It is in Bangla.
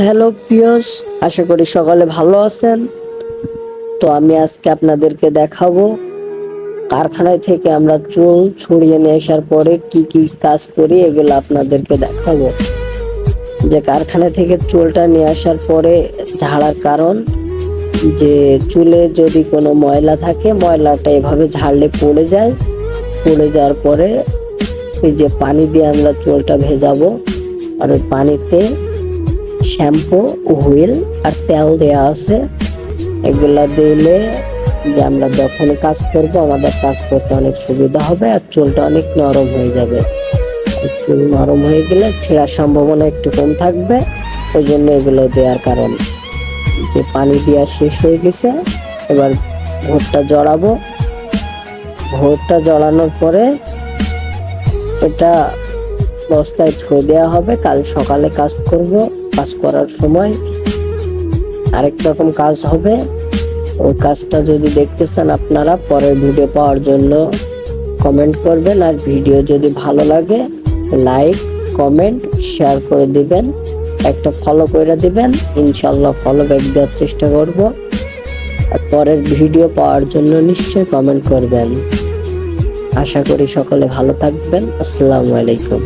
হ্যালো পিয়স, আশা করি সকালে ভালো আছেন। তো আমি আজকে আপনাদেরকে দেখাবো কারখানায় থেকে আমরা চুল ছড়িয়ে নিয়ে আসার পরে কি কি কাজ করি, এগুলো আপনাদেরকে দেখাবো। যে কারখানা থেকে চুলটা নিয়ে আসার পরে ঝাড়ার কারণ, যে চুলে যদি কোনো ময়লা থাকে ময়লাটা এভাবে ঝাড়লে পড়ে যায়। পড়ে যাওয়ার পরে এই যে পানি দিয়ে আমরা চুলটা ভেজাবো, আর ওই পানিতে শ্যাম্পু, হুইল আর তেল দেয়া আছে। এগুলা দিলে যে আমরা যখন কাজ করব আমাদের কাজ করতে অনেক সুবিধা হবে আর চুলটা অনেক নরম হয়ে যাবে। চুল নরম হয়ে গেলে ছেঁড়ার সম্ভাবনা একটু কম থাকবে। ওই জন্য এগুলো দেওয়ার কারণ। যে পানি দেওয়া শেষ হয়ে গেছে, এবার ভোরটা জড়াবো। ভোরটা জড়ানোর পরে এটা বস্তায় ধুয়ে দেওয়া হবে। কাল সকালে কাজ করব। কাজ করার সময় আরেক রকম কাজ হবে। ওই কাজটা যদি দেখতে চান আপনারা, পরের ভিডিও পাওয়ার জন্য কমেন্ট করবেন। আর ভিডিও যদি ভালো লাগে লাইক, কমেন্ট, শেয়ার করে দিবেন। একটা ফলো করে দিবেন, ইনশাল্লাহ ফলো ব্যাক দেওয়ার চেষ্টা করব। আর পরের ভিডিও পাওয়ার জন্য নিশ্চয়ই কমেন্ট করবেন। আশা করি সকলে ভালো থাকবেন। আসসালামু আলাইকুম।